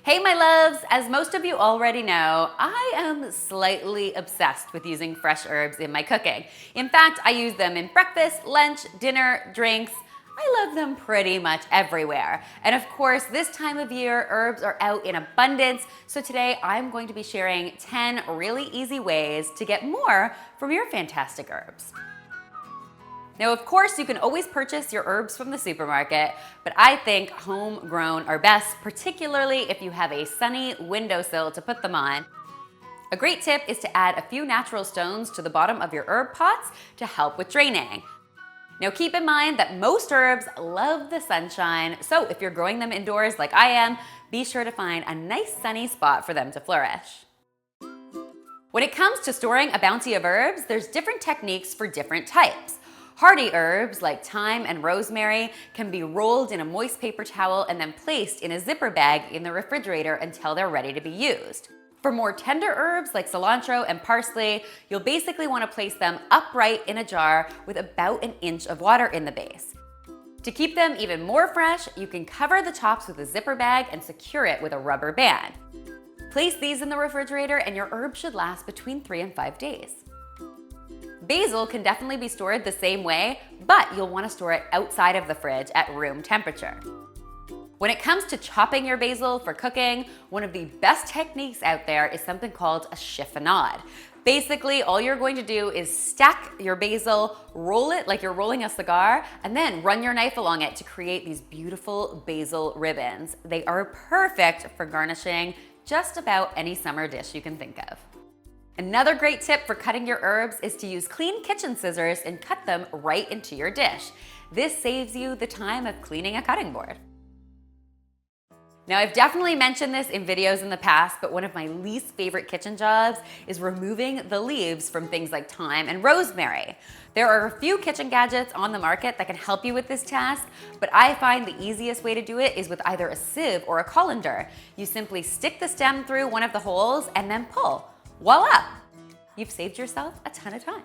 Hey my loves, as most of you already know, I am slightly obsessed with using fresh herbs in my cooking. In fact, I use them in breakfast, lunch, dinner, drinks. I love them pretty much everywhere. And of course, this time of year, herbs are out in abundance. So today I'm going to be sharing 10 really easy ways to get more from your fantastic herbs. Now, of course, you can always purchase your herbs from the supermarket, but I think homegrown are best, particularly if you have a sunny windowsill to put them on. A great tip is to add a few natural stones to the bottom of your herb pots to help with draining. Now, keep in mind that most herbs love the sunshine, so if you're growing them indoors like I am, be sure to find a nice sunny spot for them to flourish. When it comes to storing a bounty of herbs, there's different techniques for different types. Hardy herbs like thyme and rosemary can be rolled in a moist paper towel and then placed in a zipper bag in the refrigerator until they're ready to be used. For more tender herbs like cilantro and parsley, you'll basically want to place them upright in a jar with about an inch of water in the base. To keep them even more fresh, you can cover the tops with a zipper bag and secure it with a rubber band. Place these in the refrigerator and your herbs should last between 3 and 5 days. Basil can definitely be stored the same way, but you'll want to store it outside of the fridge at room temperature. When it comes to chopping your basil for cooking, one of the best techniques out there is something called a chiffonade. Basically, all you're going to do is stack your basil, roll it like you're rolling a cigar, and then run your knife along it to create these beautiful basil ribbons. They are perfect for garnishing just about any summer dish you can think of. Another great tip for cutting your herbs is to use clean kitchen scissors and cut them right into your dish. This saves you the time of cleaning a cutting board. Now, I've definitely mentioned this in videos in the past, but one of my least favorite kitchen jobs is removing the leaves from things like thyme and rosemary. There are a few kitchen gadgets on the market that can help you with this task, but I find the easiest way to do it is with either a sieve or a colander. You simply stick the stem through one of the holes and then pull. Voila! You've saved yourself a ton of time.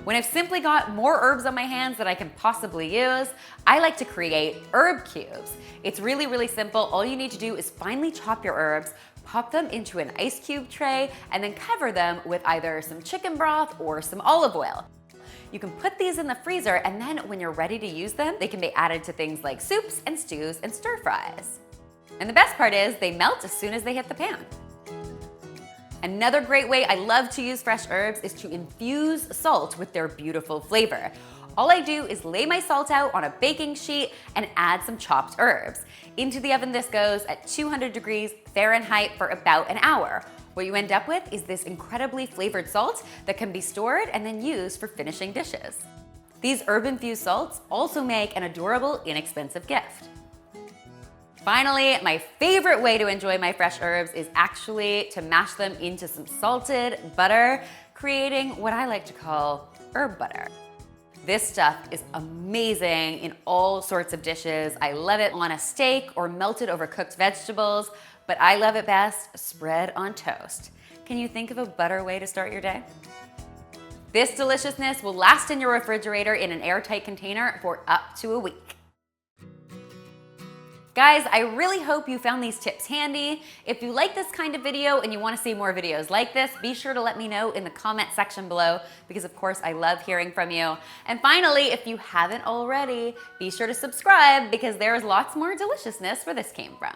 When I've simply got more herbs on my hands that I can possibly use, I like to create herb cubes. It's really, really simple. All you need to do is finely chop your herbs, pop them into an ice cube tray, and then cover them with either some chicken broth or some olive oil. You can put these in the freezer, and then when you're ready to use them, they can be added to things like soups and stews and stir fries. And the best part is they melt as soon as they hit the pan. Another great way I love to use fresh herbs is to infuse salt with their beautiful flavor. All I do is lay my salt out on a baking sheet and add some chopped herbs. Into the oven this goes at 200 degrees Fahrenheit for about an hour. What you end up with is this incredibly flavored salt that can be stored and then used for finishing dishes. These herb-infused salts also make an adorable, inexpensive gift. Finally, my favorite way to enjoy my fresh herbs is actually to mash them into some salted butter, creating what I like to call herb butter. This stuff is amazing in all sorts of dishes. I love it on a steak or melted over cooked vegetables, but I love it best spread on toast. Can you think of a better way to start your day? This deliciousness will last in your refrigerator in an airtight container for up to a week. Guys, I really hope you found these tips handy. If you like this kind of video and you want to see more videos like this, be sure to let me know in the comment section below because of course I love hearing from you. And finally, if you haven't already, be sure to subscribe because there's lots more deliciousness where this came from.